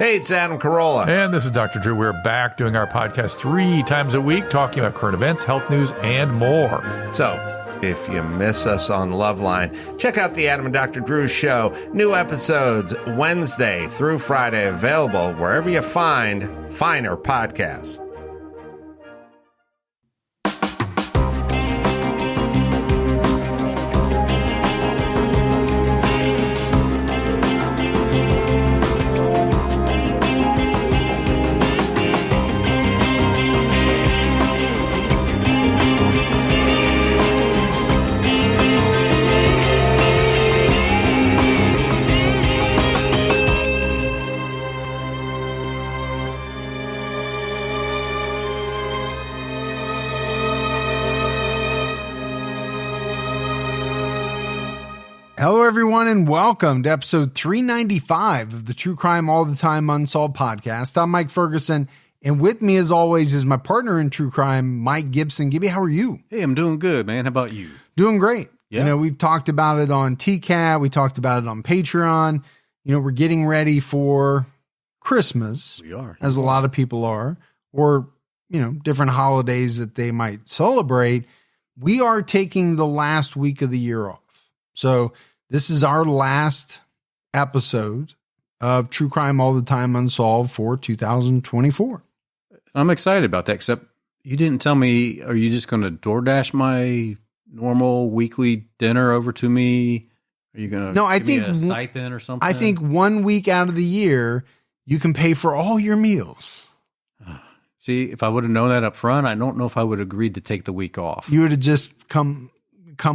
Hey, it's Adam Carolla. And this is Dr. Drew. We're back doing our podcast 3 times a week, talking about current events, health news, and more. So, if you miss us on Loveline, check out the Adam and Dr. Drew show. New episodes Wednesday through Friday, available wherever you find finer podcasts. Hello, everyone, and welcome to episode 395 of the True Crime All the Time Unsolved podcast. I'm Mike Ferguson, and with me, as always, is my partner in true crime, Mike Gibson. Gibby, how are you? Hey, I'm doing good, man. How about you? Doing great. Yeah. You know, we've talked about it on TCAT. We talked about it on Patreon. You know, we're getting ready for Christmas. We are. As a lot of people are, or, you know, different holidays that they might celebrate. We are taking the last week of the year off. So this is our last episode of True Crime All the Time Unsolved for 2024. I'm excited about that, except you didn't tell me, are you just going to DoorDash my normal weekly dinner over to me? Are you going to give me a stipend or something? I think 1 week out of the year, you can pay for all your meals. See, if I would have known that up front, I don't know if I would have agreed to take the week off. You would have just come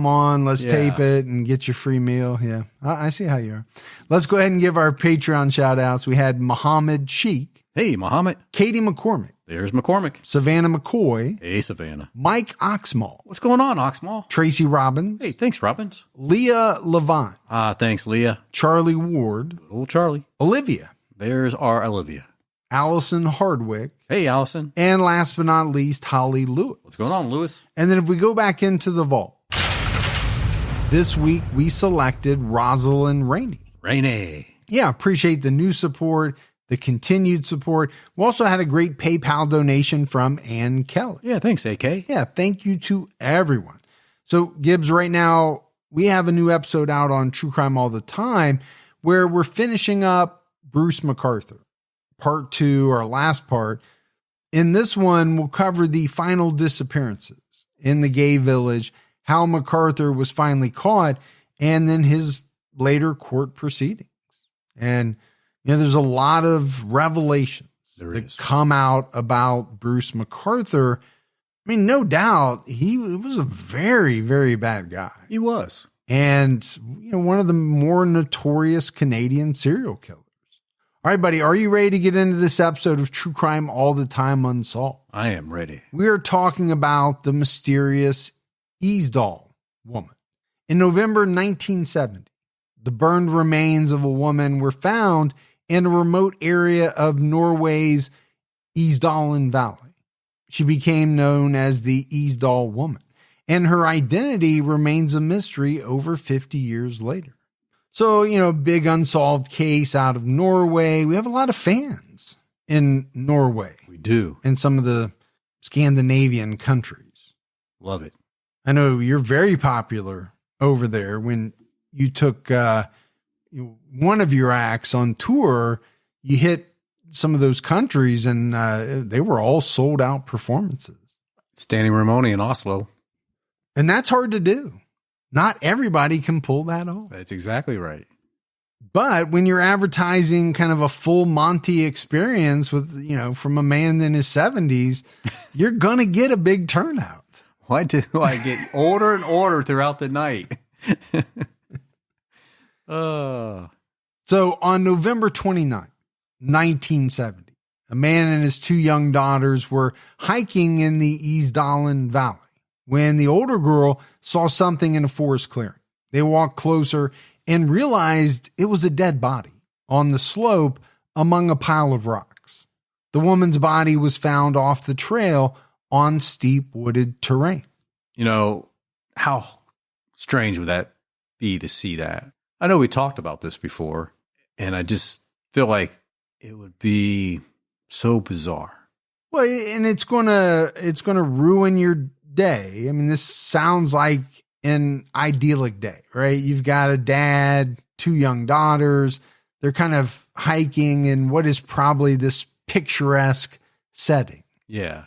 on, let's tape it and get your free meal. Yeah, I see how you are. Let's go ahead and give our Patreon shout outs. We had Muhammad Sheik. Hey, Muhammad. Katie McCormick. There's McCormick. Savannah McCoy. Hey, Savannah. Mike Oxmall. What's going on, Oxmall? Tracy Robbins. Hey, thanks, Robbins. Leah Levant. Thanks, Leah. Charlie Ward. Old Charlie. Olivia. There's our Olivia. Allison Hardwick. Hey, Allison. And last but not least, Holly Lewis. What's going on, Lewis? And then if we go back into the vault, this week we selected Rosalind Rainey. Rainey. Yeah, appreciate the new support, the continued support. We also had a great PayPal donation from Ann Kelly. Yeah, thanks, AK. Yeah, thank you to everyone. So, Gibbs, right now we have a new episode out on True Crime All the Time where we're finishing up Bruce McArthur, part 2, our last part. In this one, we'll cover the final disappearances in the gay village, how McArthur was finally caught, and then his later court proceedings. And, you know, there's a lot of revelations that come out about Bruce McArthur. I mean, no doubt he was a very, very bad guy. He was. And, you know, one of the more notorious Canadian serial killers. All right, buddy, are you ready to get into this episode of True Crime All the Time Unsolved? I am ready. We are talking about the mysterious Isdal Woman. In November 1970, the burned remains of a woman were found in a remote area of Norway's Isdalen Valley. She became known as the Isdal Woman, and her identity remains a mystery over 50 years later. So, you know, big unsolved case out of Norway. We have a lot of fans in Norway. We do. In some of the Scandinavian countries. Love it. I know you're very popular over there. When you took one of your acts on tour, you hit some of those countries and they were all sold out performances. Standing room only in Oslo. And that's hard to do. Not everybody can pull that off. That's exactly right. But when you're advertising kind of a full Monty experience with, you know, from a man in his 70s, you're going to get a big turnout. Why do I get older and older throughout the night? So on November 29th, 1970, a man and his 2 young daughters were hiking in the Isdalen Valley when the older girl saw something in a forest clearing. They walked closer and realized it was a dead body on the slope among a pile of rocks. The woman's body was found off the trail on steep wooded terrain. You know, how strange would that be to see that? I know we talked about this before, and I just feel like It would be so bizarre. Well, and it's gonna ruin your day. I mean, this sounds like an idyllic day, right? You've got a dad, 2 young daughters. They're kind of hiking in what is probably this picturesque setting. Yeah.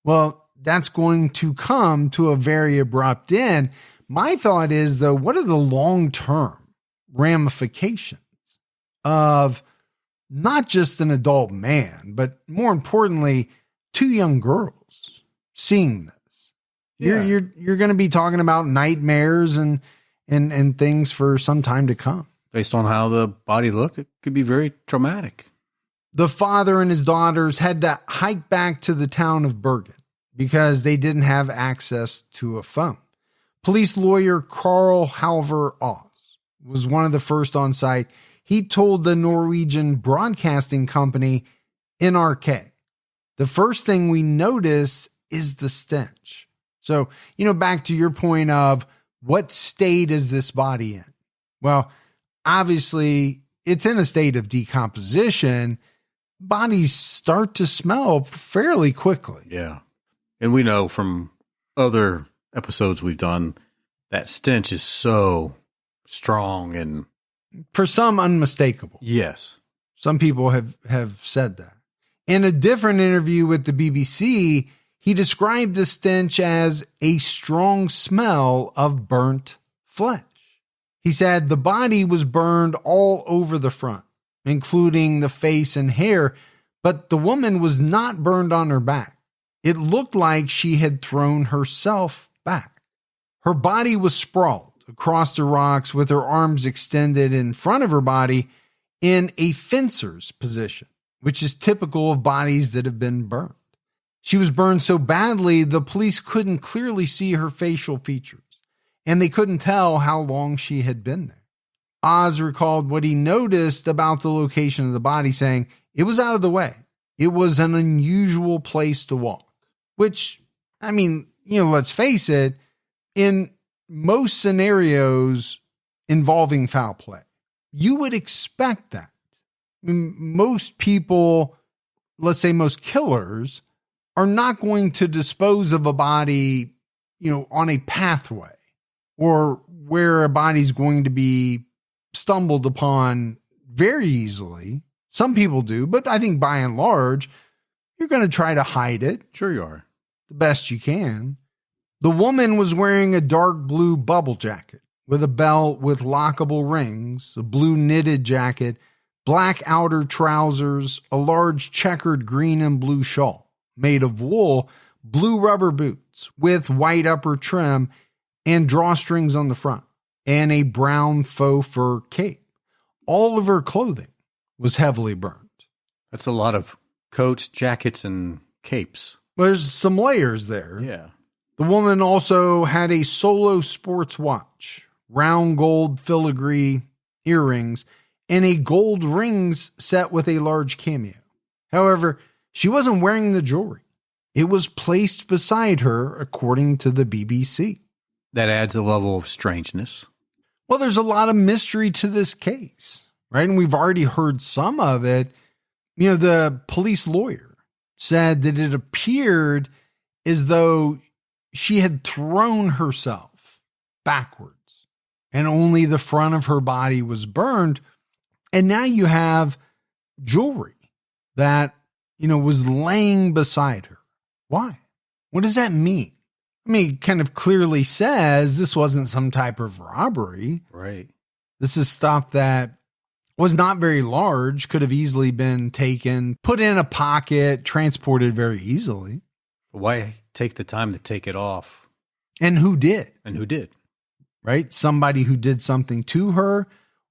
Well, that's going to come to a very abrupt end. My thought is, though, what are the long-term ramifications of not just an adult man, but more importantly, 2 young girls seeing this? Yeah. You're going to be talking about nightmares and things for some time to come. Based on how the body looked, it could be very traumatic. The father and his daughters had to hike back to the town of Bergen because they didn't have access to a phone. Police lawyer Carl Halvor Oz was one of the first on site. He told the Norwegian broadcasting company NRK, the first thing we notice is the stench. So, back to your point of what state is this body in? Well, obviously it's in a state of decomposition. Bodies start to smell fairly quickly. Yeah. And we know from other episodes we've done that stench is so strong and for some unmistakable. Yes. Some people have said that. In a different interview with the BBC, he described the stench as a strong smell of burnt flesh. He said the body was burned all over the front, including the face and hair, but the woman was not burned on her back. It looked like she had thrown herself back. Her body was sprawled across the rocks with her arms extended in front of her body in a fencer's position, which is typical of bodies that have been burned. She was burned so badly, the police couldn't clearly see her facial features, and they couldn't tell how long she had been there. Oz recalled what he noticed about the location of the body, saying, "It was out of the way. It was an unusual place to walk." Which, I mean, let's face it, in most scenarios involving foul play, you would expect that. I mean, most people, let's say most killers, are not going to dispose of a body, on a pathway or where a body's going to be stumbled upon very easily. Some people do, but I think by and large, you're going to try to hide it. Sure you are. The best you can. The woman was wearing a dark blue bubble jacket with a belt with lockable rings, a blue knitted jacket, black outer trousers, a large checkered green and blue shawl made of wool, blue rubber boots with white upper trim and drawstrings on the front, and a brown faux fur cape. All of her clothing was heavily burned. That's a lot of coats, jackets, and capes. There's some layers there. Yeah. The woman also had a Solo sports watch, round gold filigree earrings, and a gold rings set with a large cameo. However, she wasn't wearing the jewelry. It was placed beside her, according to the BBC. That adds a level of strangeness. Well, there's a lot of mystery to this case, right? And we've already heard some of it. The police lawyer said that it appeared as though she had thrown herself backwards and only the front of her body was burned. And now you have jewelry that, was laying beside her. Why? What does that mean? I mean, it kind of clearly says this wasn't some type of robbery. Right. This is stuff that was not very large, could have easily been taken, put in a pocket, transported very easily. Why take the time to take it off? And who did? Right? Somebody who did something to her?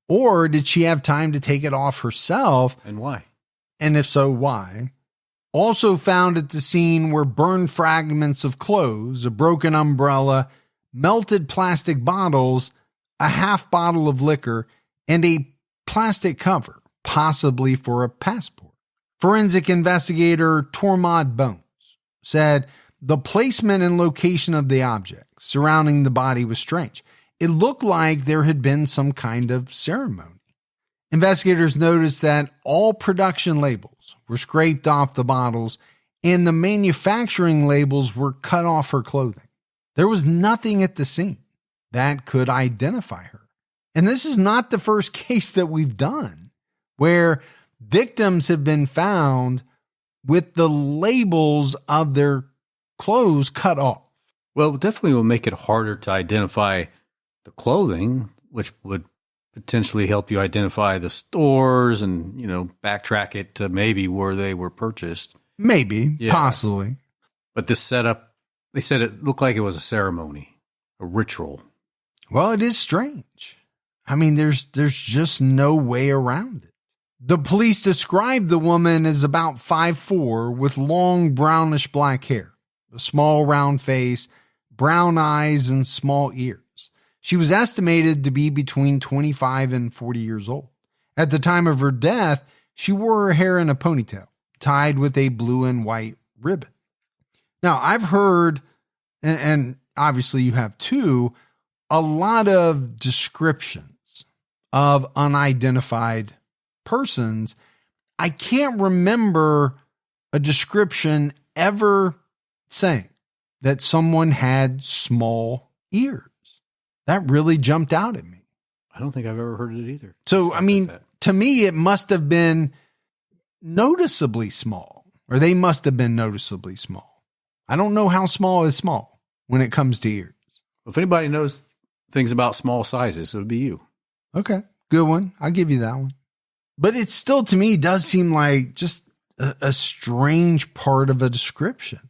Or did she have time to take it off herself? And why? And if so, why? Also found at the scene were burned fragments of clothes, a broken umbrella, melted plastic bottles, a half bottle of liquor, and a plastic cover, possibly for a passport. Forensic investigator Tormod Bones said the placement and location of the objects surrounding the body was strange. It looked like there had been some kind of ceremony. Investigators noticed that all production labels were scraped off the bottles and the manufacturing labels were cut off her clothing. There was nothing at the scene that could identify her. And this is not the first case that we've done where victims have been found with the labels of their clothes cut off. Well, it definitely will make it harder to identify the clothing, which would potentially help you identify the stores and, backtrack it to maybe where they were purchased. Maybe, possibly. But this setup, they said it looked like it was a ceremony, a ritual. Well, it is strange. I mean, there's just no way around it. The police described the woman as about 5'4" with long brownish black hair, a small round face, brown eyes, and small ears. She was estimated to be between 25 and 40 years old. At the time of her death, she wore her hair in a ponytail, tied with a blue and white ribbon. Now, I've heard, and obviously you have too, a lot of descriptions of unidentified persons. I can't remember a description ever saying that someone had small ears. That really jumped out at me. I don't think I've ever heard it either. So, I mean, to me, it must have been noticeably small, or they must have been noticeably small. I don't know how small is small when it comes to ears. If anybody knows things about small sizes, it would be you. Okay, good one. I'll give you that one. But it still, to me, does seem like just a strange part of a description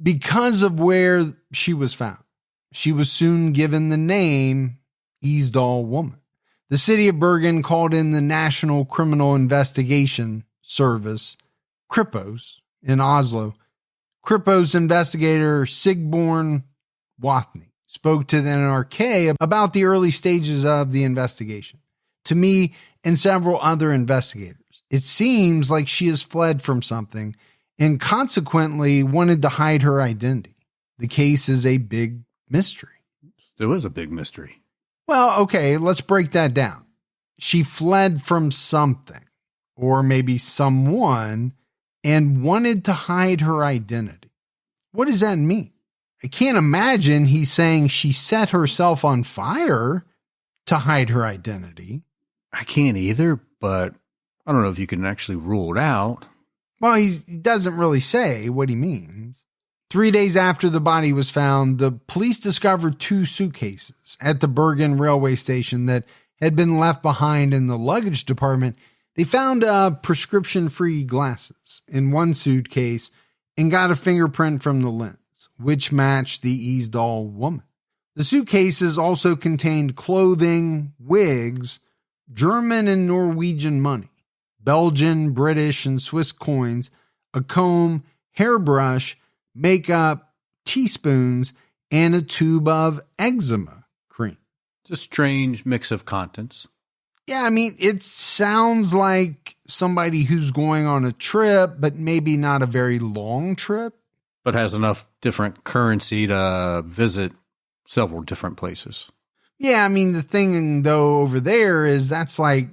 because of where she was found. She was soon given the name Isdal Woman. The city of Bergen called in the National Criminal Investigation Service, Kripos, in Oslo. Kripos investigator Sigborn Wathney spoke to the NRK about the early stages of the investigation. To me and several other investigators, it seems like she has fled from something and consequently wanted to hide her identity. The case is a big mystery. There was a big mystery. Well, okay, let's break that down. She fled from something, or maybe someone, and wanted to hide her identity. What does that mean? I can't imagine he's saying she set herself on fire to hide her identity. I can't either, but I don't know if you can actually rule it out. Well, he doesn't really say what he means. 3 days after the body was found, the police discovered 2 suitcases at the Bergen railway station that had been left behind in the luggage department. They found prescription-free glasses in one suitcase and got a fingerprint from the lens, which matched the Isdal Woman. The suitcases also contained clothing, wigs, German and Norwegian money, Belgian, British, and Swiss coins, a comb, hairbrush, makeup, teaspoons, and a tube of eczema cream. It's a strange mix of contents. Yeah, I mean, it sounds like somebody who's going on a trip, but maybe not a very long trip. But has enough different currency to visit several different places. Yeah, I mean, the thing, though, over there is that's like,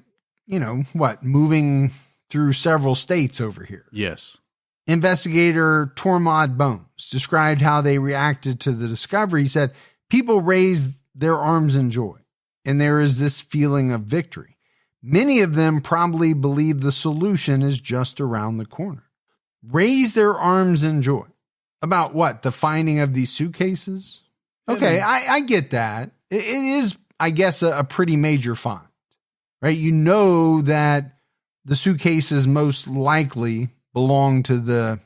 moving through several states over here. Yes. Investigator Tormod Bones described how they reacted to the discovery. He said, people raised their arms in joy, and there is this feeling of victory. Many of them probably believe the solution is just around the corner. Raise their arms in joy. About what? The finding of these suitcases? Okay, I get that. It is, I guess, a pretty major find, right? You know that the suitcases most likely belong to the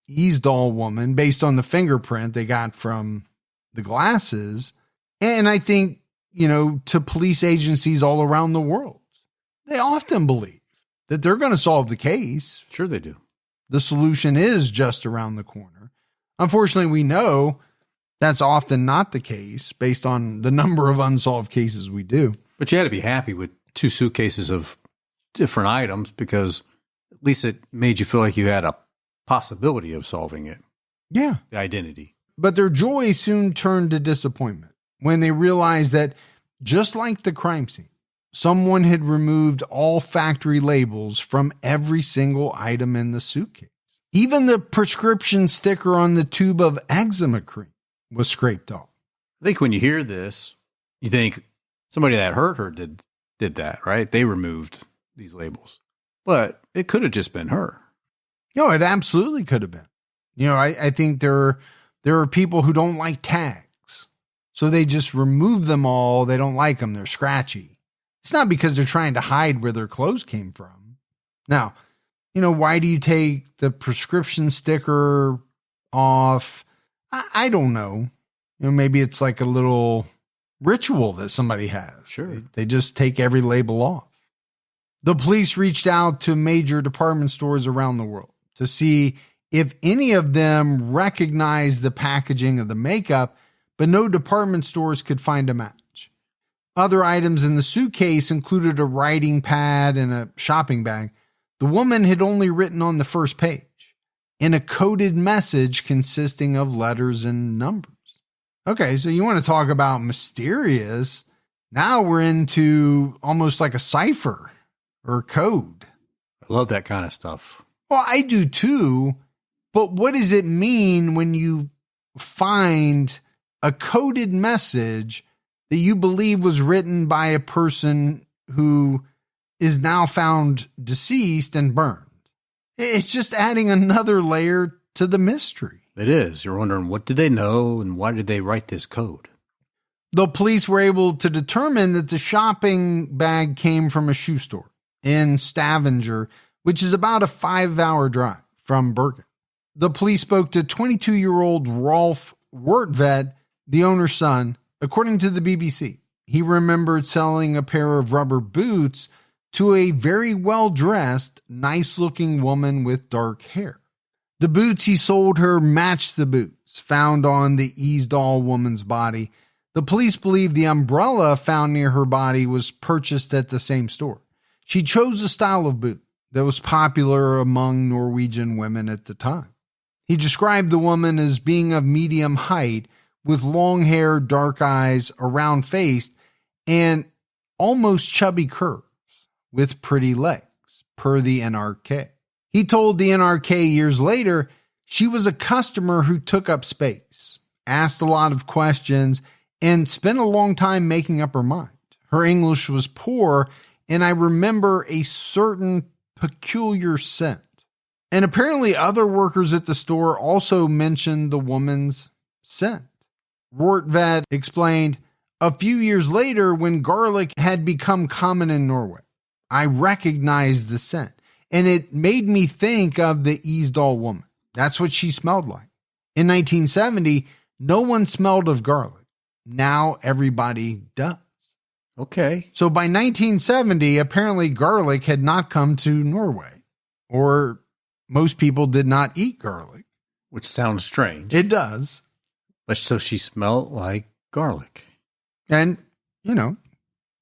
Isdal Woman based on the fingerprint they got from the glasses. And I think, to police agencies all around the world, they often believe that they're going to solve the case. Sure they do. The solution is just around the corner. Unfortunately, we know that's often not the case based on the number of unsolved cases we do. But you had to be happy with 2 suitcases of different items because at least it made you feel like you had a possibility of solving it. Yeah. The identity. But their joy soon turned to disappointment when they realized that just like the crime scene, someone had removed all factory labels from every single item in the suitcase. Even the prescription sticker on the tube of eczema cream was scraped off. I think when you hear this, you think somebody that hurt her did that, right? They removed these labels. But it could have just been her. No, it absolutely could have been. I think there are people who don't like tags. So they just remove them all. They don't like them. They're scratchy. It's not because they're trying to hide where their clothes came from. Now, why do you take the prescription sticker off? I don't know. Maybe it's like a little ritual that somebody has. Sure. They just take every label off. The police reached out to major department stores around the world to see if any of them recognized the packaging of the makeup, but no department stores could find a match. Other items in the suitcase included a writing pad and a shopping bag. The woman had only written on the first page in a coded message consisting of letters and numbers. Okay, so you want to talk about mysterious. Now we're into almost like a cipher or code. I love that kind of stuff. Well, I do too. But what does it mean when you find a coded message that you believe was written by a person who is now found deceased and burned? It's just adding another layer to the mystery. It is. You're wondering, what did they know and why did they write this code? The police were able to determine that the shopping bag came from a shoe store in Stavanger, which is about a 5-hour drive from Bergen. The police spoke to 22-year-old Rolf Wertvet, the owner's son. According to the BBC, he remembered selling a pair of rubber boots to a very well-dressed, nice-looking woman with dark hair. The boots he sold her matched the boots found on the Isdal Woman's body. The police believe the umbrella found near her body was purchased at the same store. She chose a style of boot that was popular among Norwegian women at the time. He described the woman as being of medium height with long hair, dark eyes, a round face, and almost chubby curves with pretty legs, per the NRK. He told the NRK years later she was a customer who took up space, asked a lot of questions, and spent a long time making up her mind. Her English was poor, and I remember a certain peculiar scent. And apparently other workers at the store also mentioned the woman's scent. Rortvad explained, a few years later, when garlic had become common in Norway, I recognized the scent, and it made me think of the Isdal Woman. That's what she smelled like. In 1970, no one smelled of garlic. Now everybody does. Okay. So by 1970, apparently garlic had not come to Norway, or most people did not eat garlic. Which sounds strange. It does. But so she smelled like garlic. And,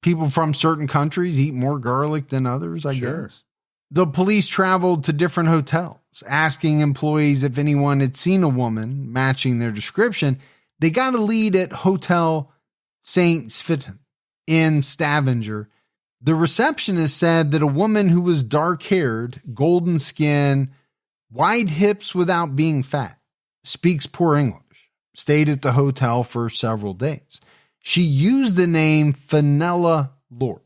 people from certain countries eat more garlic than others, I guess. The police traveled to different hotels, asking employees if anyone had seen a woman matching their description. They got a lead at Hotel St. Svithin in Stavanger. The receptionist said that a woman who was dark-haired, golden skin, wide hips without being fat, speaks poor English, stayed at the hotel for several days. She used the name Fenella Lork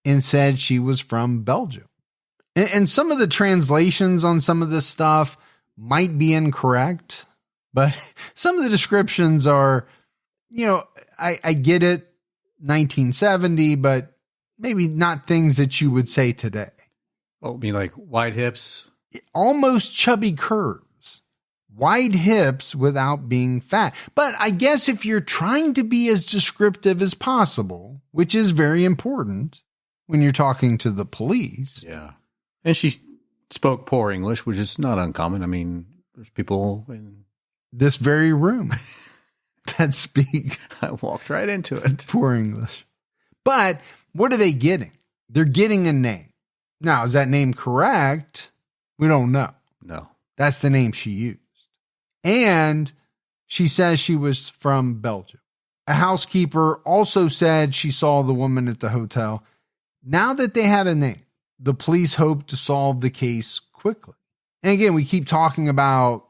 and said she was from Belgium. And some of the translations on some of this stuff might be incorrect, but some of the descriptions are, I get it, 1970, but maybe not things that you would say today. Oh, I mean like wide hips? Almost chubby curves. Wide hips without being fat. But I guess if you're trying to be as descriptive as possible, which is very important when you're talking to the police. Yeah. And she spoke poor English, which is not uncommon. I mean, there's people in this very room that speak. I walked right into it. Poor English. But what are they getting? They're getting a name. Now, is that name correct? We don't know. No. That's the name she used. And she says she was from Belgium. A housekeeper also said she saw the woman at the hotel. Now that they had a name, the police hoped to solve the case quickly. And again, we keep talking about,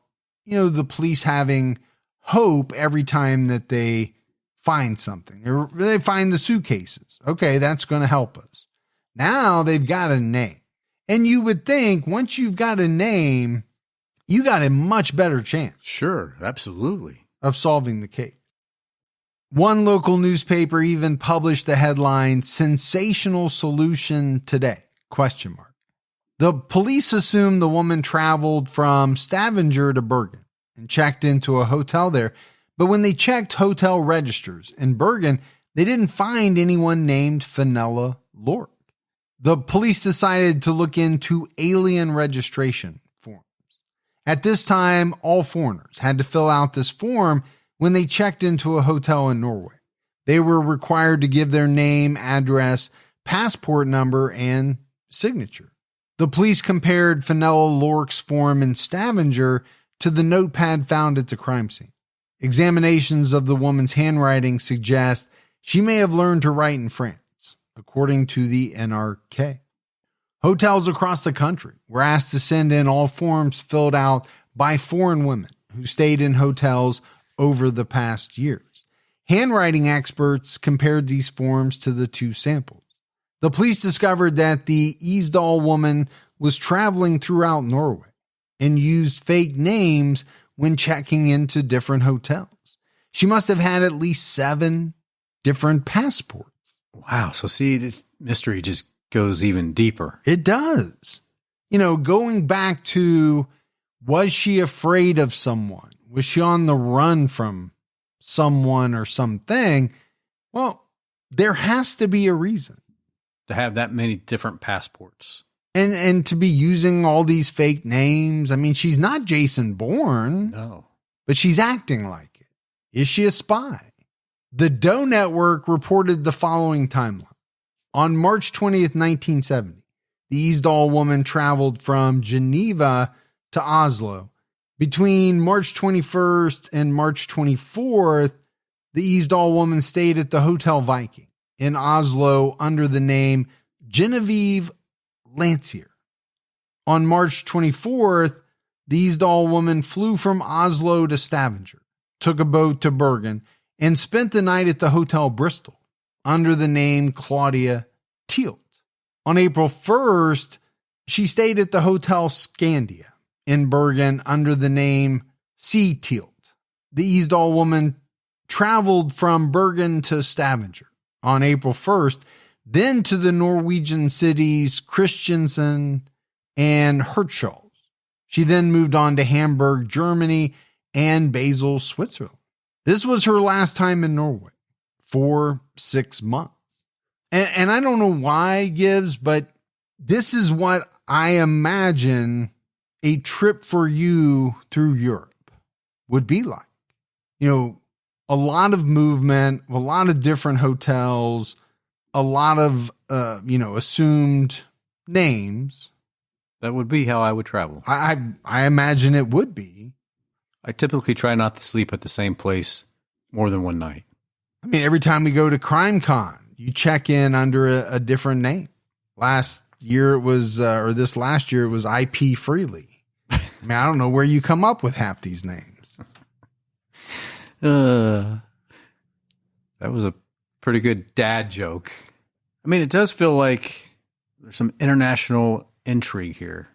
the police having hope every time that they find something or they find the suitcases. Okay, that's going to help us. Now they've got a name. And you would think once you've got a name, you got a much better chance. Sure, absolutely. Of solving the case. One local newspaper even published the headline, "Sensational Solution Today?" ? The police assumed the woman traveled from Stavanger to Bergen and checked into a hotel there. But when they checked hotel registers in Bergen, they didn't find anyone named Fenella Lork. The police decided to look into alien registration forms. At this time, all foreigners had to fill out this form when they checked into a hotel in Norway. They were required to give their name, address, passport number, and signature. The police compared Fenella Lork's form in Stavanger to the notepad found at the crime scene. Examinations of the woman's handwriting suggest she may have learned to write in France, according to the NRK. Hotels across the country were asked to send in all forms filled out by foreign women who stayed in hotels over the past years. Handwriting experts compared these forms to the two samples. The police discovered that the Isdal Woman was traveling throughout Norway and used fake names when checking into different hotels. She must have had at least 7 different passports. Wow. So see, this mystery just goes even deeper. It does. Going back to, was she afraid of someone? Was she on the run from someone or something? Well, there has to be a reason. To have that many different passports. And to be using all these fake names. I mean, she's not Jason Bourne. No. But she's acting like it. Is she a spy? The Doe Network reported the following timeline. On March 20th, 1970, the Isdal Woman traveled from Geneva to Oslo. Between March 21st and March 24th, the Isdal Woman stayed at the Hotel Viking in Oslo under the name Genevieve Lancier. On March 24th, the Isdal Woman flew from Oslo to Stavanger, took a boat to Bergen, and spent the night at the Hotel Bristol under the name Claudia Tielt. On April 1st, she stayed at the Hotel Scandia in Bergen under the name C. Tielt. The Isdal Woman traveled from Bergen to Stavanger on April 1st, then to the Norwegian cities Kristiansand and Hirtshals. She then moved on to Hamburg, Germany, and Basel, Switzerland. This was her last time in Norway for 6 months. And I don't know why, Gibbs, but this is what I imagine a trip for you through Europe would be like. A lot of movement, a lot of different hotels, a lot of, assumed names. That would be how I would travel. I imagine it would be. I typically try not to sleep at the same place more than one night. I mean, every time we go to CrimeCon, you check in under a different name. Last year it was, this last year it was IP Freely. I mean, I don't know where you come up with half these names. That was a pretty good dad joke. I mean, it does feel like there's some international intrigue here.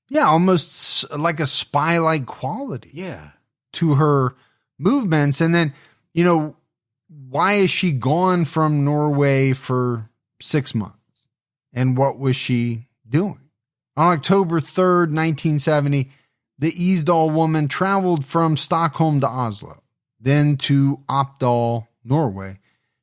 Yeah, almost like a spy-like quality. Yeah. To her movements. And then, why is she gone from Norway for 6 months? And what was she doing? On October 3rd, 1970, the Isdal Woman traveled from Stockholm to Oslo, then to Oppdal, Norway.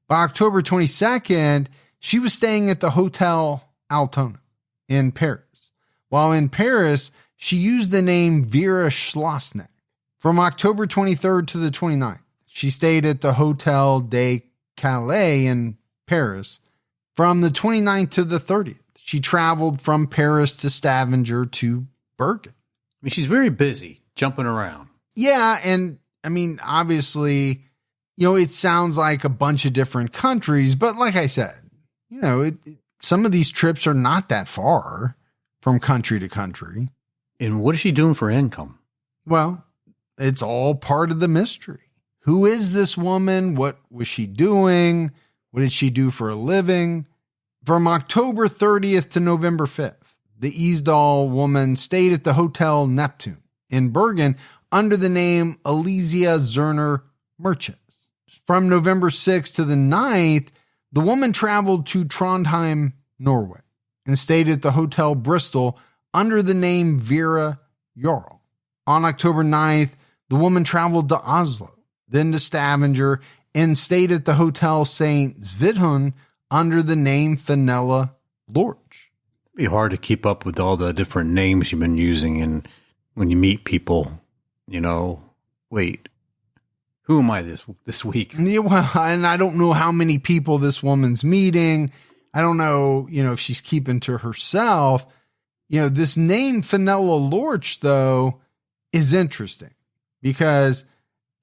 By October 22nd, she was staying at the Hotel Altona in Paris. While in Paris, she used the name Vera Schlossneck. From October 23rd to the 29th, she stayed at the Hotel de Calais in Paris. From the 29th to the 30th, she traveled from Paris to Stavanger to Bergen. I mean, she's very busy jumping around. Yeah, and I mean, obviously, it sounds like a bunch of different countries, but like I said, some of these trips are not that far from country to country. And what is she doing for income? Well, it's all part of the mystery. Who is this woman? What was she doing? What did she do for a living? From October 30th to November 5th, the Isdal Woman stayed at the Hotel Neptune in Bergen under the name Elysia Zerner Merchants. From November 6th to the 9th, the woman traveled to Trondheim, Norway, and stayed at the Hotel Bristol under the name Vera Jarl. On October 9th, the woman traveled to Oslo, then to Stavanger, and stayed at the Hotel St. Svithun under the name Fenella Lorch. It'd be hard to keep up with all the different names you've been using, and when you meet people, wait, who am I this week? Yeah, well, and I don't know how many people this woman's meeting. I don't know, if she's keeping to herself. This name Fenella Lorch, though, is interesting because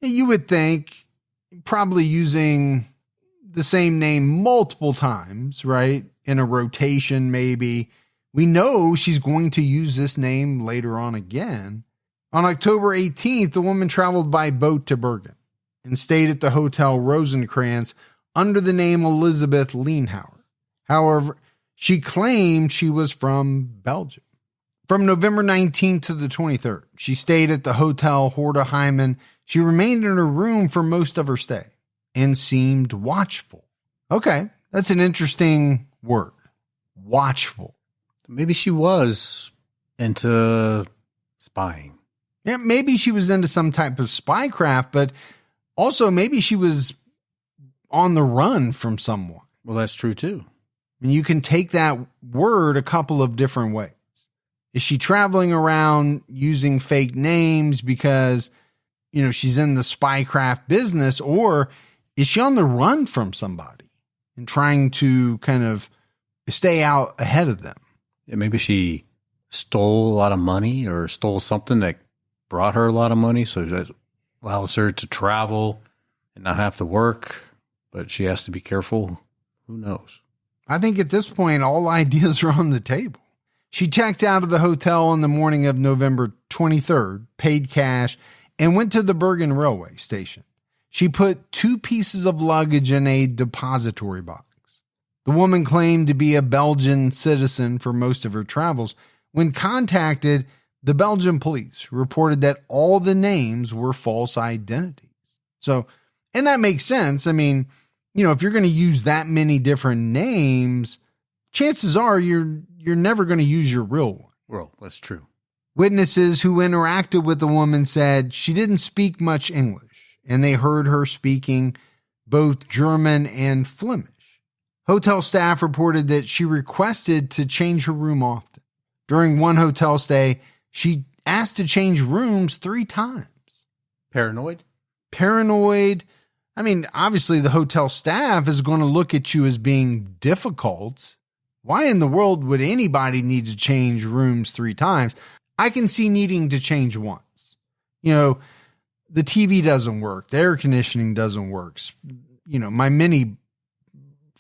you would think probably using the same name multiple times, right? In a rotation, maybe. We know she's going to use this name later on again. On October 18th, the woman traveled by boat to Bergen and stayed at the Hotel Rosenkrantz under the name Elizabeth Lienhauer. However, she claimed she was from Belgium. From November 19th to the 23rd, she stayed at the Hotel Hordeheimen. She remained in her room for most of her stay and seemed watchful. Okay, that's an interesting word. Watchful. Maybe she was into spying. Yeah, maybe she was into some type of spycraft, but also maybe she was on the run from someone. Well, that's true too. And you can take that word a couple of different ways. Is she traveling around using fake names because, she's in the spycraft business, or is she on the run from somebody and trying to kind of stay out ahead of them? Yeah, maybe she stole a lot of money or stole something that brought her a lot of money, so that allows her to travel and not have to work, but she has to be careful. Who knows? I think at this point, all ideas are on the table. She checked out of the hotel on the morning of November 23rd, paid cash, and went to the Bergen railway station. She put 2 pieces of luggage in a depository box. The woman claimed to be a Belgian citizen for most of her travels. When contacted, the Belgian police reported that all the names were false identities. So, and that makes sense. I mean, if you're going to use that many different names, chances are you're never going to use your real one. Well, that's true. Witnesses who interacted with the woman said she didn't speak much English, and they heard her speaking both German and Flemish. Hotel staff reported that she requested to change her room often. During one hotel stay, she asked to change rooms 3 times. Paranoid? Paranoid. I mean, obviously the hotel staff is going to look at you as being difficult. Why in the world would anybody need to change rooms 3 times? I can see needing to change once. The TV doesn't work. The air conditioning doesn't work. My mini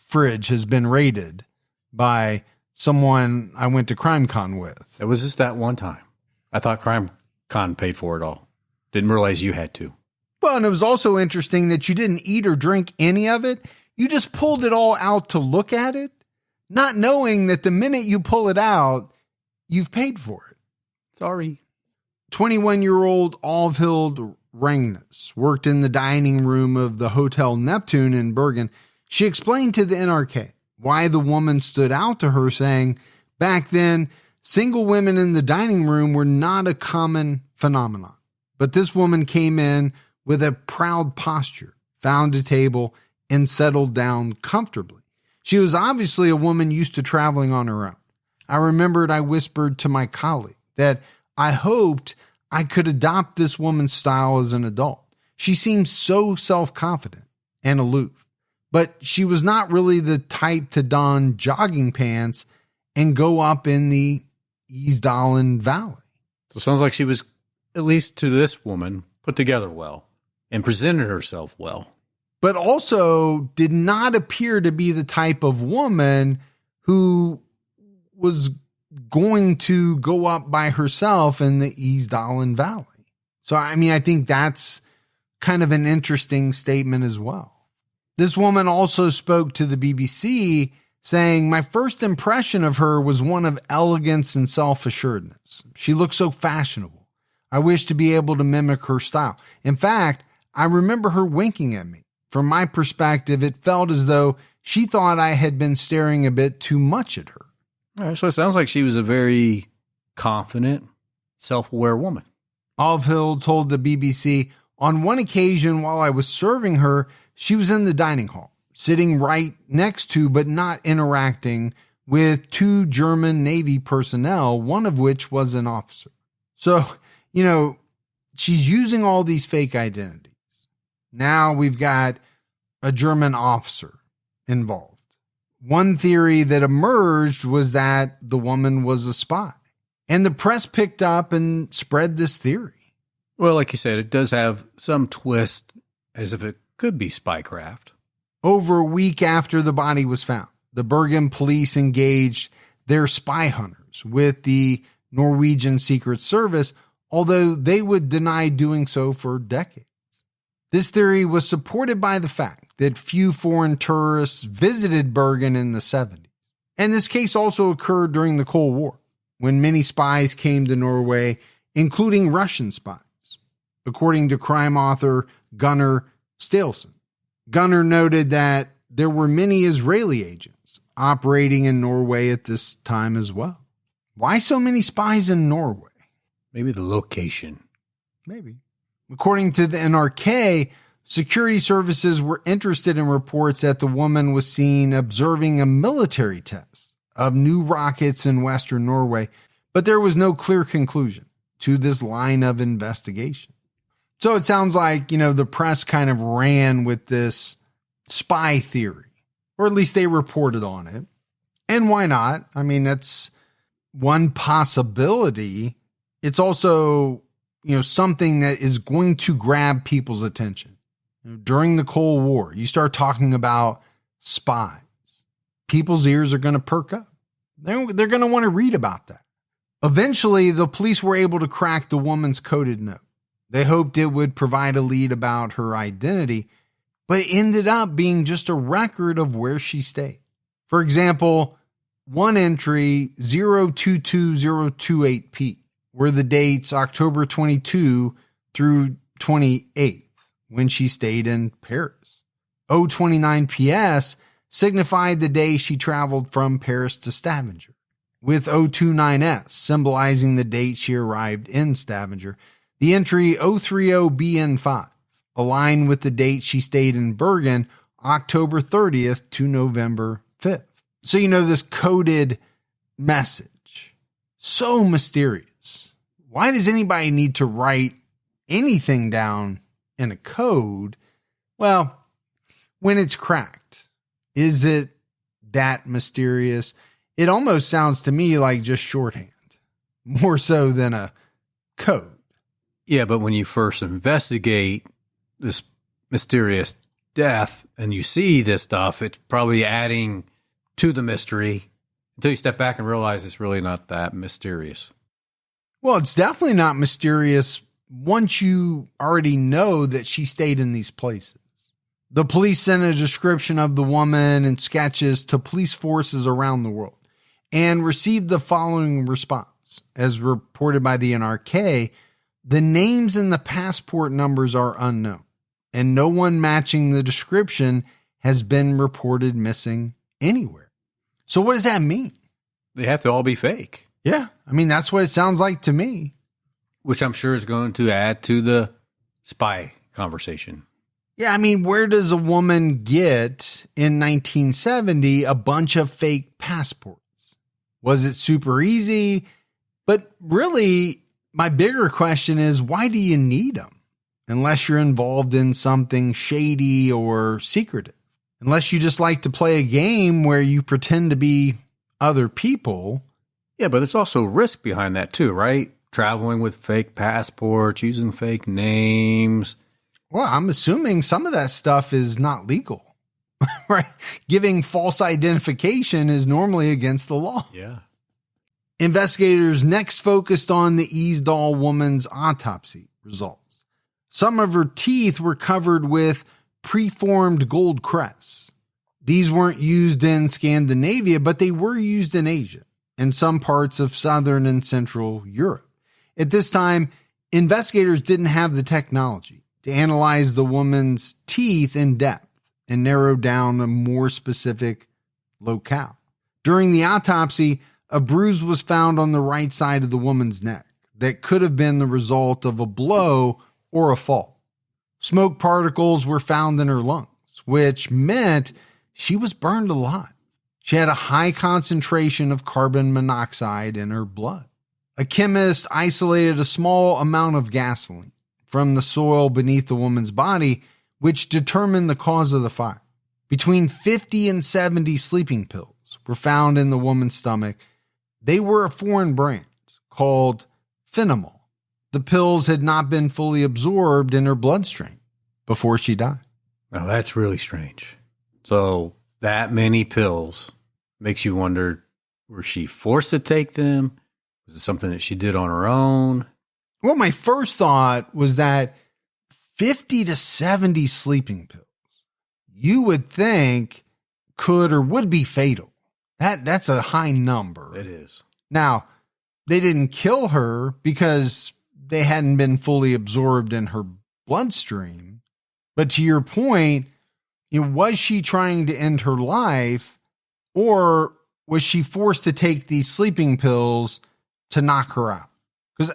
fridge has been raided by someone I went to CrimeCon with. It was just that one time. I thought CrimeCon paid for it all. Didn't realize you had to. Well, and it was also interesting that you didn't eat or drink any of it. You just pulled it all out to look at it, not knowing that the minute you pull it out, you've paid for it. Sorry. 21-year-old Alvhild Rangnes worked in the dining room of the Hotel Neptune in Bergen. She explained to the NRK why the woman stood out to her, saying, back then, single women in the dining room were not a common phenomenon. But this woman came in with a proud posture, found a table, and settled down comfortably. She was obviously a woman used to traveling on her own. I remembered I whispered to my colleague that I hoped I could adopt this woman's style as an adult. She seemed so self-confident and aloof, but she was not really the type to don jogging pants and go up in the Isdalen Valley. So it sounds like she was, at least to this woman, put together well and presented herself well. But also did not appear to be the type of woman who was going to go up by herself in the Isdalen Valley. So, I mean, I think that's kind of an interesting statement as well. This woman also spoke to the BBC saying, "My first impression of her was one of elegance and self-assuredness. She looked so fashionable. I wish to be able to mimic her style. In fact, I remember her winking at me. From my perspective, it felt as though she thought I had been staring a bit too much at her." All right, so it sounds like she was a very confident, self-aware woman. Alvhild told the BBC, "On one occasion while I was serving her, she was in the dining hall, sitting right next to but not interacting with two German Navy personnel, one of which was an officer." So, she's using all these fake identities. Now we've got a German officer involved. One theory that emerged was that the woman was a spy. And the press picked up and spread this theory. Well, like you said, it does have some twist as if it could be spycraft. Over a week after the body was found, the Bergen police engaged their spy hunters with the Norwegian Secret Service, although they would deny doing so for decades. This theory was supported by the fact that few foreign tourists visited Bergen in the 70s. And this case also occurred during the Cold War, when many spies came to Norway, including Russian spies, according to crime author Gunnar Stalesen. Gunnar noted that there were many Israeli agents operating in Norway at this time as well. Why so many spies in Norway? Maybe the location. Maybe. According to the NRK, security services were interested in reports that the woman was seen observing a military test of new rockets in Western Norway, but there was no clear conclusion to this line of investigation. So it sounds like, the press kind of ran with this spy theory, or at least they reported on it. And why not? I mean, that's one possibility. It's also, something that is going to grab people's attention. During the Cold War, you start talking about spies. People's ears are going to perk up. They're going to want to read about that. Eventually, the police were able to crack the woman's coded note. They hoped it would provide a lead about her identity, but it ended up being just a record of where she stayed. For example, one entry, 022028P, were the dates October 22 through 28th, when she stayed in Paris. 029PS signified the day she traveled from Paris to Stavanger, with 029S symbolizing the date she arrived in Stavanger. The entry 030BN5 aligned with the date she stayed in Bergen, October 30th to November 5th. So this coded message, so mysterious. Why does anybody need to write anything down in a code? Well, when it's cracked, is it that mysterious? It almost sounds to me like just shorthand, more so than a code. Yeah, but when you first investigate this mysterious death and you see this stuff, it's probably adding to the mystery until you step back and realize it's really not that mysterious. Well, it's definitely not mysterious once you already know that she stayed in these places. The police sent a description of the woman and sketches to police forces around the world and received the following response. As reported by the NRK, the names and the passport numbers are unknown, and no one matching the description has been reported missing anywhere. So what does that mean? They have to all be fake. Yeah, I mean, that's what it sounds like to me. Which I'm sure is going to add to the spy conversation. Yeah, I mean, where does a woman get in 1970 a bunch of fake passports? Was it super easy? But really, my bigger question is, why do you need them? Unless you're involved in something shady or secretive. Unless you just like to play a game where you pretend to be other people. Yeah, but there's also risk behind that too, right? Traveling with fake passports, using fake names. Well, I'm assuming some of that stuff is not legal. right? Giving false identification is normally against the law. Yeah. Investigators next focused on the Isdal woman's autopsy results. Some of her teeth were covered with preformed gold crests. These weren't used in Scandinavia, but they were used in Asia and some parts of Southern and Central Europe. At this time, investigators didn't have the technology to analyze the woman's teeth in depth and narrow down a more specific locale. During the autopsy, a bruise was found on the right side of the woman's neck that could have been the result of a blow or a fall. Smoke particles were found in her lungs, which meant she was burned alive. She had a high concentration of carbon monoxide in her blood. A chemist isolated a small amount of gasoline from the soil beneath the woman's body, which determined the cause of the fire. Between 50 and 70 sleeping pills were found in the woman's stomach. They were a foreign brand called Phenomol. The pills had not been fully absorbed in her bloodstream before she died. Now, that's really strange. So that many pills makes you wonder, was she forced to take them? Was it something that she did on her own? Well, my first thought was that 50 to 70 sleeping pills, you would think could or would be fatal. That's a high number. It is. Now, they didn't kill her because they hadn't been fully absorbed in her bloodstream. But to your point, was she trying to end her life, or was she forced to take these sleeping pills to knock her out? Because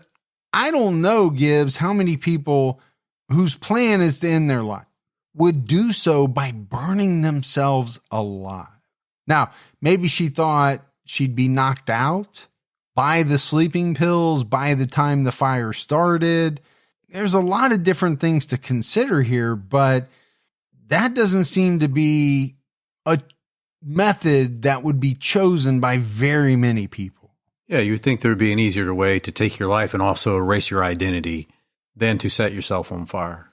I don't know, Gibbs, how many people whose plan is to end their life would do so by burning themselves alive. Now, maybe she thought she'd be knocked out by the sleeping pills by the time the fire started. There's a lot of different things to consider here, but that doesn't seem to be a method that would be chosen by very many people. Yeah, you would think there would be an easier way to take your life and also erase your identity than to set yourself on fire.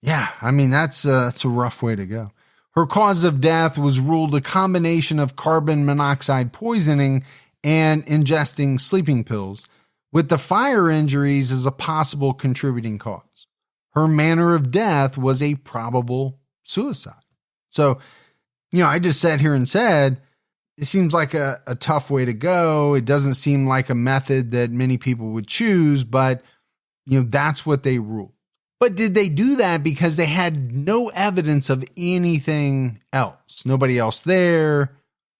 Yeah, I mean, that's a rough way to go. Her cause of death was ruled a combination of carbon monoxide poisoning and ingesting sleeping pills, with the fire injuries as a possible contributing cause. Her manner of death was a probable suicide. So, I just sat here and said, it seems like a tough way to go. It doesn't seem like a method that many people would choose, but, that's what they ruled. But did they do that because they had no evidence of anything else? Nobody else there?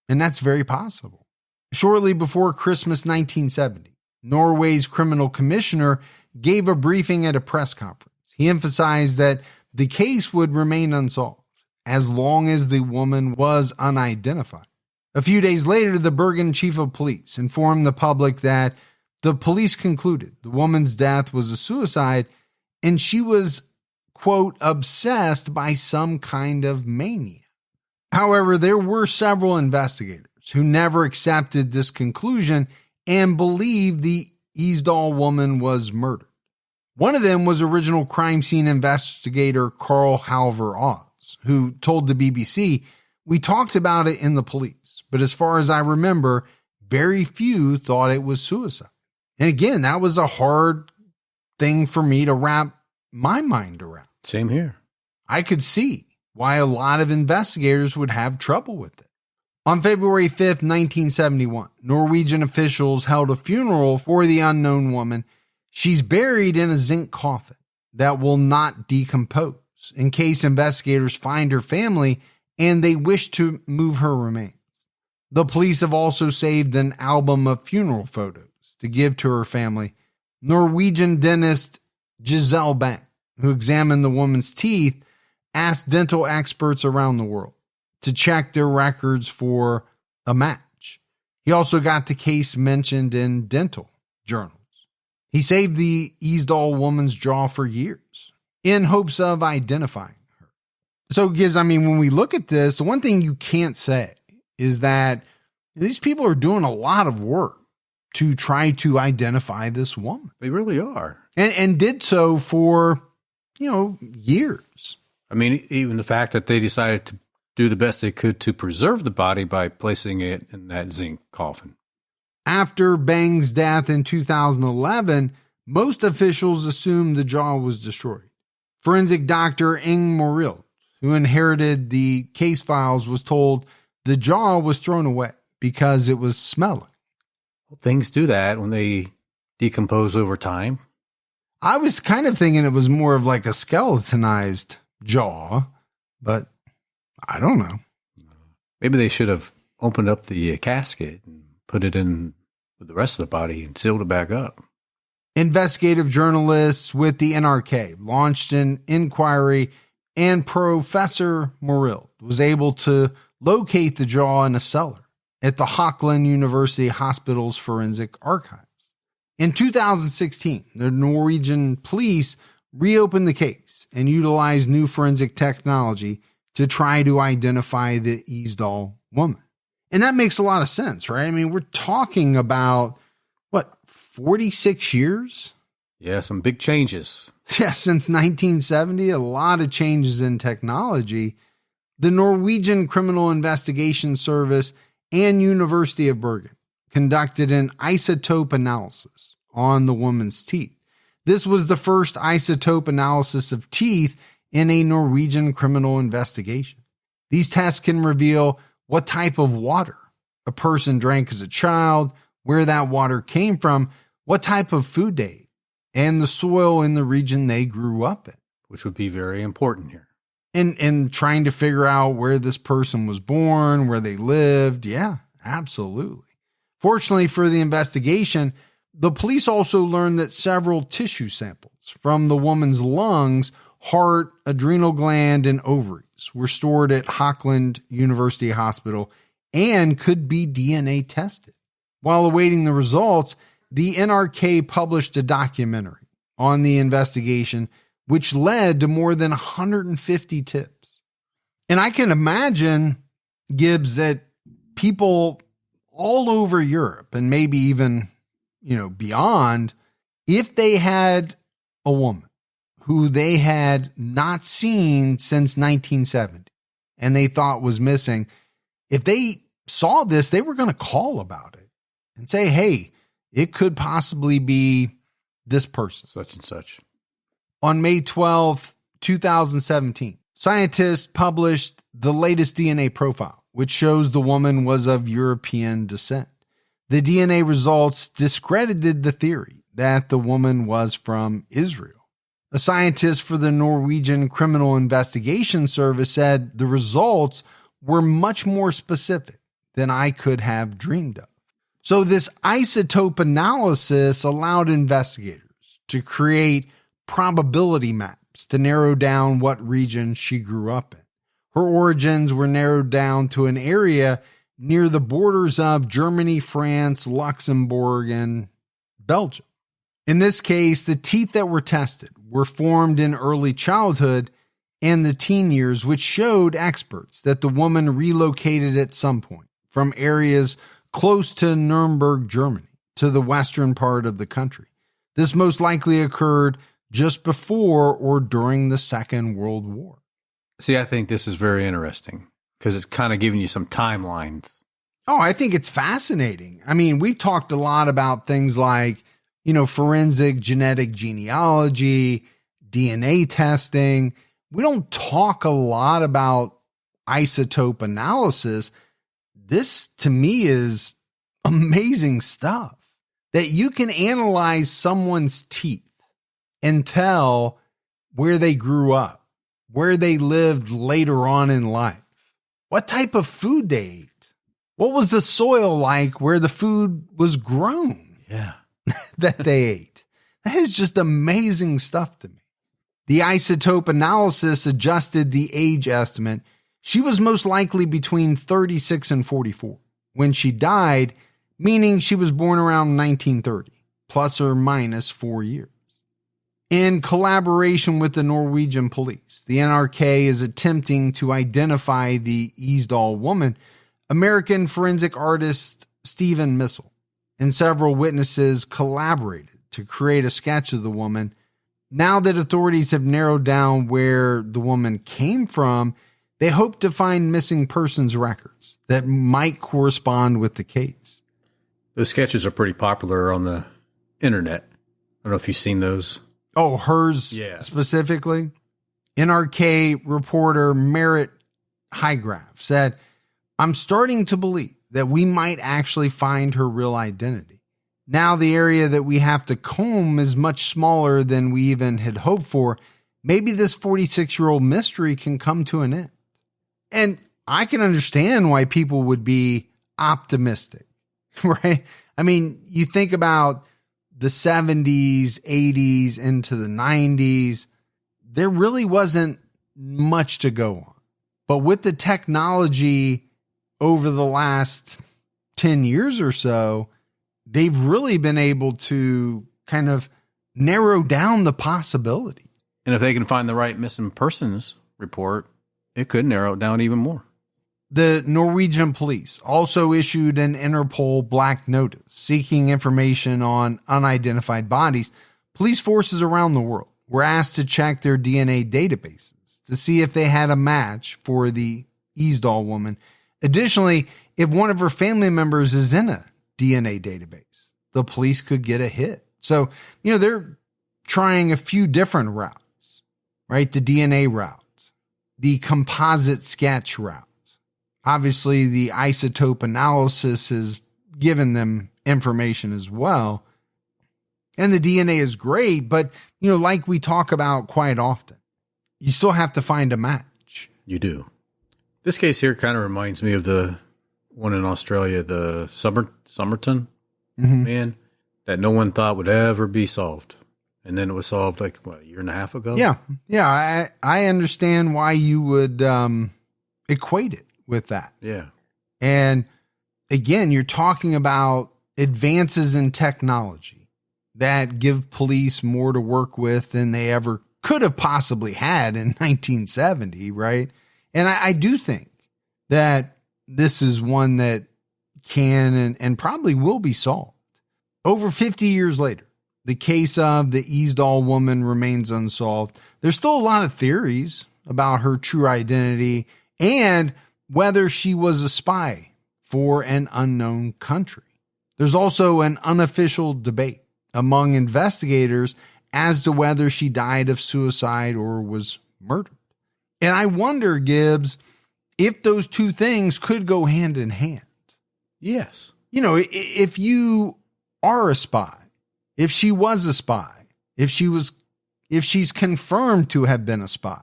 And that's very possible. Shortly before Christmas 1970, Norway's criminal commissioner gave a briefing at a press conference. He emphasized that the case would remain unsolved as long as the woman was unidentified. A few days later, the Bergen chief of police informed the public that the police concluded the woman's death was a suicide and she was, quote, obsessed by some kind of mania. However, there were several investigators who never accepted this conclusion and believed the Isdal woman was murdered. One of them was original crime scene investigator Carl Halver Oz, who told the BBC, "We talked about it in the police, but as far as I remember, very few thought it was suicide." And again, that was a hard thing for me to wrap my mind around. Same here. I could see why a lot of investigators would have trouble with it. On February 5th, 1971, Norwegian officials held a funeral for the unknown woman. She's buried in a zinc coffin that will not decompose in case investigators find her family and they wish to move her remains. The police have also saved an album of funeral photos to give to her family. Norwegian dentist Giselle Bang, who examined the woman's teeth, asked dental experts around the world to check their records for a match. He also got the case mentioned in dental journals. He saved the Isdal woman's jaw for years in hopes of identifying her. So, Gibbs, when we look at this, the one thing you can't say is that these people are doing a lot of work to try to identify this woman. They really are. And did so for, years. Even the fact that they decided do the best they could to preserve the body by placing it in that zinc coffin. After Bang's death in 2011, most officials assumed the jaw was destroyed. Forensic doctor Ing Morild, who inherited the case files, was told the jaw was thrown away because it was smelling. Well, things do that when they decompose over time. I was kind of thinking it was more of like a skeletonized jaw, but I don't know. Maybe they should have opened up the casket and put it in with the rest of the body and sealed it back up. Investigative journalists with the NRK launched an inquiry, and Professor Morild was able to locate the jaw in a cellar at the Auckland University Hospital's Forensic Archives. In 2016, the Norwegian police reopened the case and utilized new forensic technology to try to identify the Isdal woman. And that makes a lot of sense, right? I mean, we're talking about, 46 years? Yeah, some big changes. Yeah, since 1970, a lot of changes in technology. The Norwegian Criminal Investigation Service and University of Bergen conducted an isotope analysis on the woman's teeth. This was the first isotope analysis of teeth in a Norwegian criminal investigation. These tests can reveal what type of water a person drank as a child, where that water came from, what type of food they ate, and the soil in the region they grew up in. Which would be very important here. And trying to figure out where this person was born, where they lived. Yeah, absolutely. Fortunately for the investigation, the police also learned that several tissue samples from the woman's lungs, heart, adrenal gland, and ovaries were stored at Auckland University Hospital and could be DNA tested. While awaiting the results, the NRK published a documentary on the investigation, which led to more than 150 tips. And I can imagine, Gibbs, that people all over Europe and maybe even, beyond, if they had a woman who they had not seen since 1970 and they thought was missing, if they saw this, they were going to call about it and say, hey, it could possibly be this person. Such and such. On May 12, 2017, scientists published the latest DNA profile, which shows the woman was of European descent. The DNA results discredited the theory that the woman was from Israel. A scientist for the Norwegian Criminal Investigation Service said the results were much more specific than I could have dreamed of. So this isotope analysis allowed investigators to create probability maps to narrow down what region she grew up in. Her origins were narrowed down to an area near the borders of Germany, France, Luxembourg, and Belgium. In this case, the teeth that were tested were formed in early childhood and the teen years, which showed experts that the woman relocated at some point from areas close to Nuremberg, Germany, to the western part of the country. This most likely occurred just before or during the Second World War. See, I think this is very interesting because it's kind of giving you some timelines. Oh, I think it's fascinating. I mean, we talked a lot about things like, forensic genetic genealogy, DNA testing. We don't talk a lot about isotope analysis. This, to me, is amazing stuff. That you can analyze someone's teeth and tell where they grew up, where they lived later on in life, what type of food they ate, what was the soil like where the food was grown that they ate. That is just amazing stuff to me. The isotope analysis adjusted the age estimate. She was most likely between 36 and 44 when she died, meaning she was born around 1930, plus or minus 4 years. In collaboration with the Norwegian police, the NRK is attempting to identify the Isdal woman. American forensic artist Stephen Missel and several witnesses collaborated to create a sketch of the woman. Now that authorities have narrowed down where the woman came from, They hope to find missing persons records that might correspond with the case. Those sketches are pretty popular on the internet. I don't know if you've seen those. Oh, hers specifically? NRK reporter Merritt Highgraph said, I'm starting to believe that we might actually find her real identity. Now the area that we have to comb is much smaller than we even had hoped for. Maybe this 46-year-old mystery can come to an end. And I can understand why people would be optimistic, right? I mean, you think about the 70s, 80s, into the 90s, there really wasn't much to go on. But with the technology over the last 10 years or so, they've really been able to kind of narrow down the possibility. And if they can find the right missing persons report, it could narrow it down even more. The Norwegian police also issued an Interpol black notice seeking information on unidentified bodies. Police forces around the world were asked to check their DNA databases to see if they had a match for the Isdal woman. Additionally, if one of her family members is in a DNA database, the police could get a hit. So, they're trying a few different routes, right? The DNA route, the composite sketch route. Obviously, the isotope analysis has given them information as well. And the DNA is great, but, like we talk about quite often, you still have to find a match. You do. This case here kind of reminds me of the one in Australia, the Somerton man that no one thought would ever be solved. And then it was solved a year and a half ago? Yeah. I understand why you would equate it with that. Yeah. And again, you're talking about advances in technology that give police more to work with than they ever could have possibly had in 1970, right? And I do think that this is one that can and probably will be solved. Over 50 years later, the case of the Isdal woman remains unsolved. There's still a lot of theories about her true identity and whether she was a spy for an unknown country. There's also an unofficial debate among investigators as to whether she died of suicide or was murdered. And I wonder, Gibbs, if those two things could go hand in hand. Yes. If you are a spy, if she was a spy, if she's confirmed to have been a spy,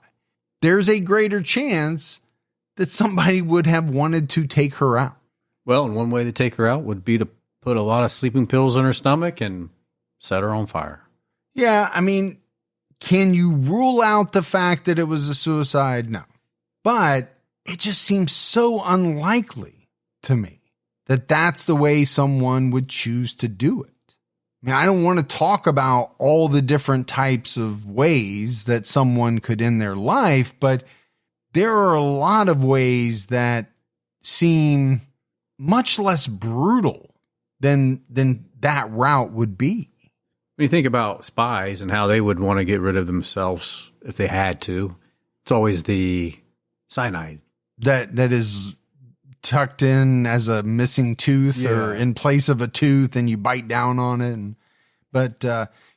there's a greater chance that somebody would have wanted to take her out. Well, and one way to take her out would be to put a lot of sleeping pills in her stomach and set her on fire. Yeah, I mean, can you rule out the fact that it was a suicide? No. But it just seems so unlikely to me that that's the way someone would choose to do it. I mean, I don't want to talk about all the different types of ways that someone could end their life, but there are a lot of ways that seem much less brutal than that route would be. When you think about spies and how they would want to get rid of themselves if they had to, it's always the cyanide. That is tucked in as a missing tooth or in place of a tooth and you bite down on it. But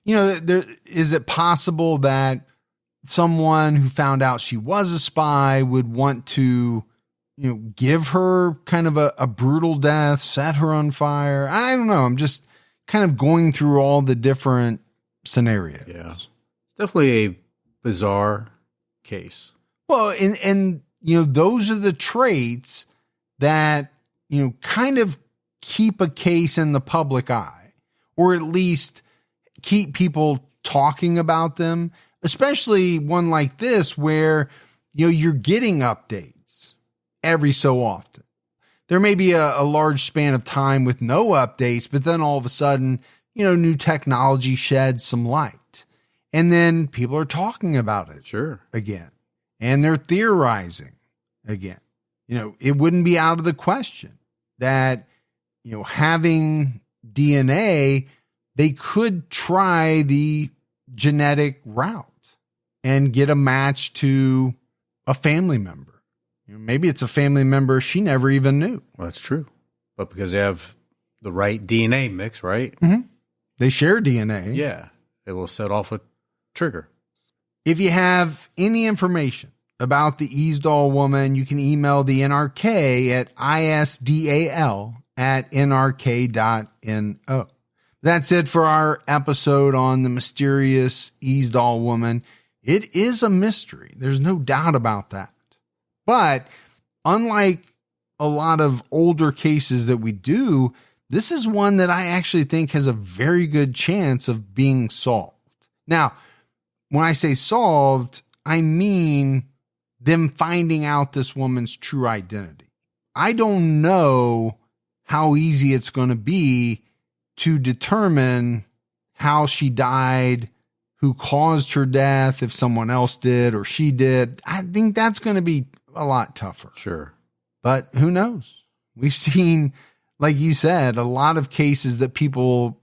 is it possible that someone who found out she was a spy would want to, give her kind of a brutal death, set her on fire? I don't know. I'm just kind of going through all the different scenarios. Yeah. It's definitely a bizarre case. Well, and those are the traits that, kind of keep a case in the public eye, or at least keep people talking about them, especially one like this where, you're getting updates every so often. There may be a large span of time with no updates, but then all of a sudden, new technology sheds some light. And then people are talking about it again. And they're theorizing again. It wouldn't be out of the question that, having DNA, they could try the genetic route and get a match to a family member. Maybe it's a family member she never even knew. Well, that's true. But because they have the right DNA mix, right? Mm-hmm. They share DNA. Yeah. It will set off a trigger. If you have any information about the Isdal Woman, you can email the NRK at isdal@nrk.no. That's it for our episode on the mysterious Isdal Woman. It is a mystery. There's no doubt about that. But unlike a lot of older cases that we do, this is one that I actually think has a very good chance of being solved. Now, when I say solved, I mean them finding out this woman's true identity. I don't know how easy it's going to be to determine how she died, who caused her death, if someone else did or she did. I think that's going to be a lot tougher. Sure. But who knows? We've seen, like you said, a lot of cases that people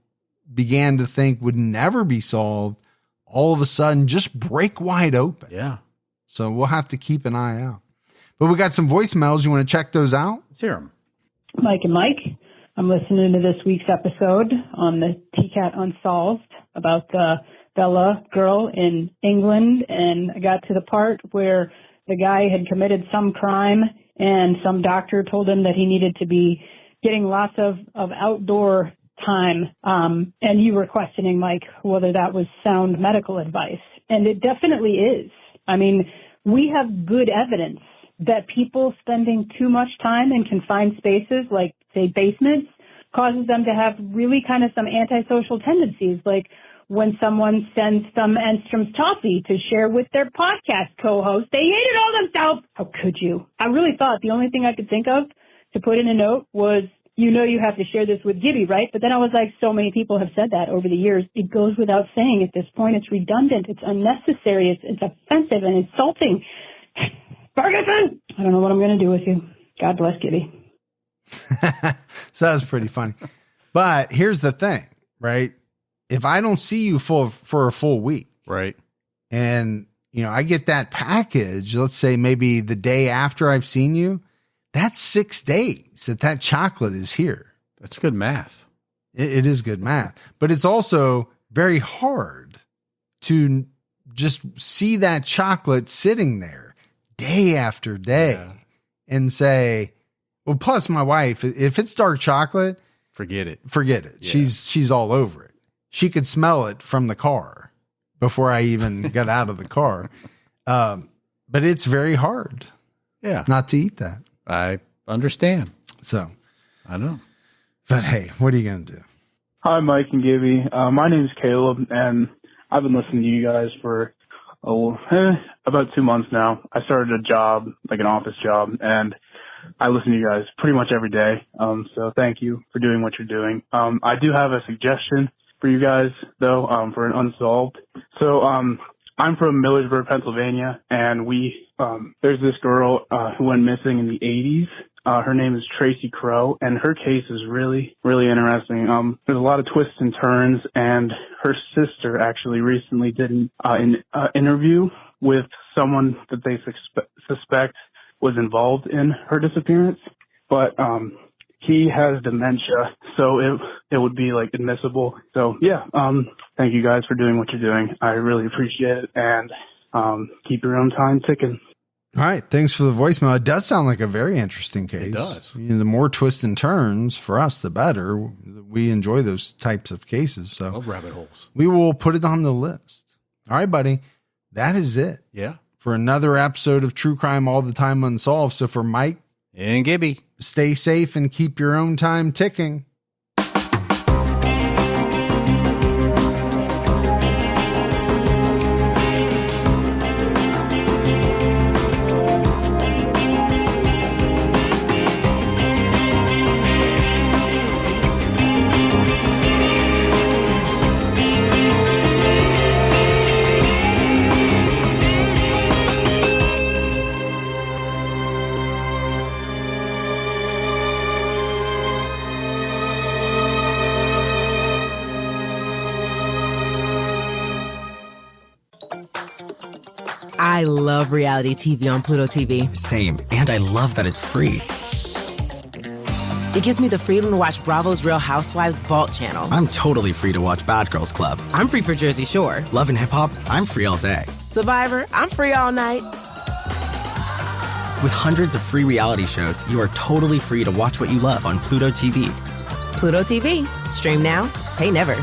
began to think would never be solved, all of a sudden just break wide open. Yeah. So we'll have to keep an eye out. But we got some voicemails. You want to check those out? Let's hear them. Mike and Mike, I'm listening to this week's episode on the TCAT Unsolved about the Bella girl in England. And I got to the part where the guy had committed some crime and some doctor told him that he needed to be getting lots of outdoor time. And you were questioning, Mike, whether that was sound medical advice. And it definitely is. I mean, we have good evidence that people spending too much time in confined spaces, like, say, basements, causes them to have really kind of some antisocial tendencies, like when someone sends some Enstrom's toffee to share with their podcast co-host, they ate it all themselves. How could you? I really thought the only thing I could think of to put in a note was, you have to share this with Gibby, right? But then I was like, so many people have said that over the years. It goes without saying at this point. It's redundant. It's unnecessary. It's offensive and insulting. Ferguson! I don't know what I'm going to do with you. God bless Gibby. So that was pretty funny. But here's the thing, right? If I don't see you for a full week, right, and I get that package, let's say maybe the day after I've seen you, that's 6 days that chocolate is here. That's good math. It is good math, but it's also very hard to just see that chocolate sitting there day after day and say, well, plus my wife, if it's dark chocolate, forget it. Yeah. She's all over it. She could smell it from the car before I even got out of the car. But it's very hard not to eat that. I understand. So I know. But hey, what are you going to do? Hi, Mike and Gibby. My name is Caleb, and I've been listening to you guys for about 2 months now. I started a job, like an office job, and I listen to you guys pretty much every day. So thank you for doing what you're doing. I do have a suggestion for you guys, though, for an unsolved. So I'm from Millersburg, Pennsylvania, and there's this girl who went missing in the 80s. Her name is Tracy Crow, and her case is really, really interesting. There's a lot of twists and turns, and her sister actually recently did an interview with someone that they suspect was involved in her disappearance, but he has dementia, so it would be like admissible. So thank you guys for doing what you're doing. I really appreciate it, and keep your own time ticking. All right. Thanks for the voicemail. It does sound like a very interesting case. It does. The more twists and turns for us, the better. We enjoy those types of cases. So love rabbit holes. We will put it on the list. All right, buddy. That is it. Yeah. For another episode of True Crime All the Time Unsolved. So for Mike and Gibby, stay safe and keep your own time ticking. I love reality TV on Pluto TV. Same, and I love that it's free. It gives me the freedom to watch Bravo's Real Housewives Vault channel. I'm totally free to watch Bad Girls Club. I'm free for Jersey Shore. Love and Hip Hop, I'm free all day. Survivor, I'm free all night. With hundreds of free reality shows, you are totally free to watch what you love on Pluto TV. Pluto TV. Stream now, pay never.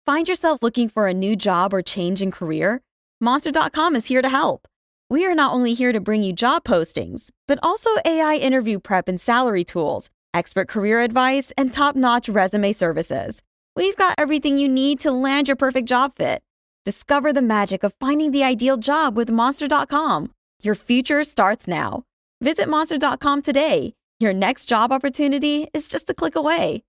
Find yourself looking for a new job or change in career? Monster.com is here to help. We are not only here to bring you job postings, but also AI interview prep and salary tools, expert career advice, and top-notch resume services. We've got everything you need to land your perfect job fit. Discover the magic of finding the ideal job with Monster.com. Your future starts now. Visit Monster.com today. Your next job opportunity is just a click away.